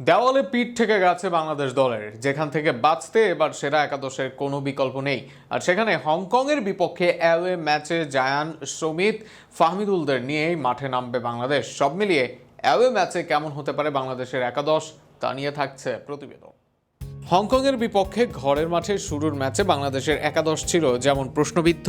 দেওয়ালে পিঠ থেকে গেছে বাংলাদেশ দলের, যেখান থেকে বাঁচতে এবার সেরা একাদশের কোনো বিকল্প নেই। আর সেখানে হংকংয়ের বিপক্ষে অ্যাওয়ে ম্যাচে জায়ান, সমিত, ফাহমিদুলদের নিয়েই মাঠে নামবে বাংলাদেশ। সব মিলিয়ে অ্যাওয়ে ম্যাচে কেমন হতে পারে বাংলাদেশের একাদশ, তা নিয়ে থাকছে প্রতিবেদন। হংকংয়ের বিপক্ষে ঘরের মাঠে শুরুর ম্যাচে বাংলাদেশের একাদশ ছিল যেমন প্রশ্নবিদ্ধ,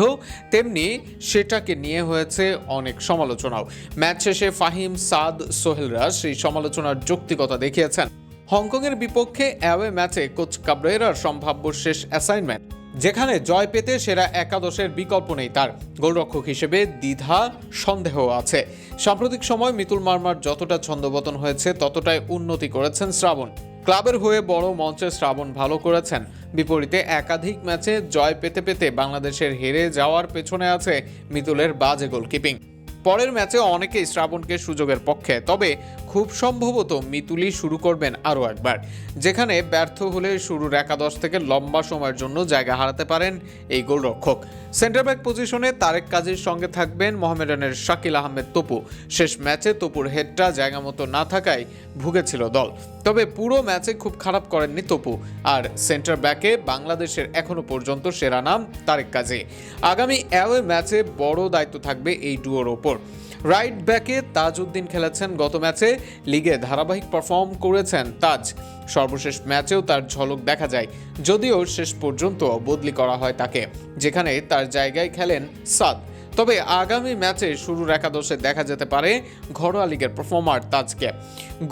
তেমনি সেটাকে নিয়ে হয়েছে অনেক সমালোচনাও। ম্যাচ শেষে ফাহিম, সাদ, সোহেলরা সেই সমালোচনার যৌক্তিকতা দেখিয়েছেন। হংকংয়ের বিপক্ষে অ্যাওয়ে ম্যাচে কোচ কাবরেরার সম্ভাব্য শেষ অ্যাসাইনমেন্ট, যেখানে জয় পেতে সেরা একাদশের বিকল্প নেই তার। গোলরক্ষক হিসেবে দ্বিধা, সন্দেহ আছে। সাম্প্রতিক সময় মিতুল মার্মার যতটা ছন্দপতন হয়েছে ততটাই উন্নতি করেছেন শ্রাবণ। ক্লাবের হয়ে বড় মঞ্চে শ্রাবণ ভালো করেছেন। বিপরীতে একাধিক ম্যাচে জয় পেতে পেতে বাংলাদেশের হেরে যাওয়ার পেছনে আছে মিতুলের বাজে গোলকিপিং। পরের ম্যাচে অনেকেই শ্রাবণকে সুযোগের পক্ষে, তবে খুব সম্ভবত মিতুলই শুরু করবেন আরও একবার, যেখানে ব্যর্থ হলে শুরুর একাদশ থেকে লম্বা সময়ের জন্য জায়গা হারাতে পারেন এই গোলরক্ষক। সেন্টার ব্যাক পজিশনে তারেক কাজীর সঙ্গে থাকবেন মোহামেডানের শাকিল আহমেদ তপু। শেষ ম্যাচে তপুর হেডটা জায়গা মতো না থাকায় ভুগেছিল দল, তবে পুরো ম্যাচে খুব খারাপ করেননি তপু। আর সেন্টার ব্যাকে বাংলাদেশের এখনো পর্যন্ত সেরা নাম তারেক কাজী। আগামী অ্যাওয়ে ম্যাচে বড় দায়িত্ব থাকবে এই ডুয়োর ওপর। রাইট ব্যাকে তাজউদ্দিন খেলেছেন গত ম্যাচে, লিগে ধারাবাহিক পারফর্ম করেছেন তাজ। সর্বশেষ ম্যাচেও তার ঝলক দেখা যায়, যদিও শেষ পর্যন্ত বদলি করা হয় তাকে, যেখানে তার জায়গায় খেলেন সাদ। তবে আগামী ম্যাচে শুরুর একাদশে দেখা যেতে পারে ঘরোয়া লিগের পারফর্মার তাজকে।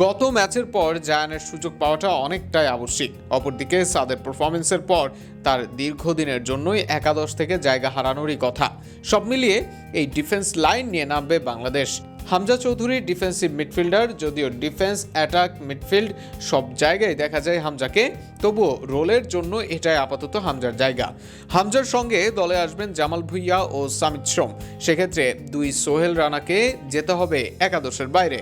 গত ম্যাচের পর জায়ানের সুযোগ পাওয়াটা অনেকটাই আবশ্যিক। অপরদিকে সাদের পারফরমেন্সের পর তার দীর্ঘদিনের জন্যই একাদশ থেকে জায়গা হারানোরই কথা। সব মিলিয়ে এই ডিফেন্স লাইন নিয়ে নামবে বাংলাদেশ। হামজা চৌধুরী ডিফেন্সিভ মিডফিল্ডার, যদিও ডিফেন্স, অ্যাটাক, মিডফিল্ড সব জায়গায় দেখা যায় হামজাকে, তবুও রোলের জন্য এটাই আপাতত হামজার জায়গা। হামজার সঙ্গে দলে আসবেন জামাল ভুঁইয়া ও সামিত শ্রম। সেক্ষেত্রে দুই সোহেল রানাকে যেতে হবে একাদশের বাইরে।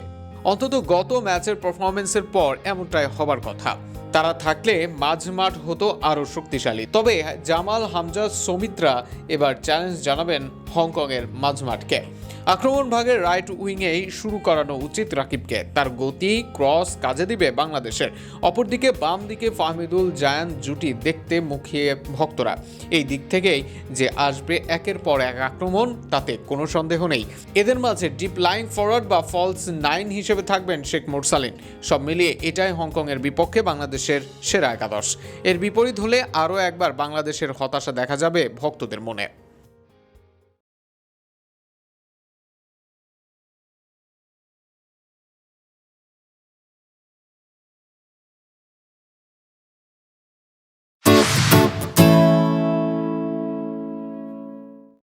অন্তত গত ম্যাচের পারফরমেন্সের পর এমনটাই হবার কথা। তারা থাকলে মাঝমাঠ হতো আরও শক্তিশালী। তবে জামাল, হামজা, সৌমিত্রা এবার চ্যালেঞ্জ জানাবেন হংকংয়ের মাঝমাঠকে। আক্রমণ ভাগের রাইট উইংয়েই শুরু করানো উচিত রাকিবকে, তার গতি, ক্রস কাজে দিবে বাংলাদেশের। অপরদিকে বাম দিকে ফাহমিদুল, জায়ান জুটি দেখতে মুখিয়ে ভক্তরা। এই দিক থেকেই যে আসবে একের পর এক আক্রমণ, তাতে কোনো সন্দেহ নেই। এদের মাঝে ডিপ লাইন ফরওয়ার্ড বা ফলস 9 হিসেবে থাকবেন শেখ মোরসালিন। সব মিলিয়ে এটাই হংকংয়ের বিপক্ষে বাংলাদেশের সেরা একাদশ। এর বিপরীত হলে আরও একবার বাংলাদেশের হতাশা দেখা যাবে ভক্তদের মনে।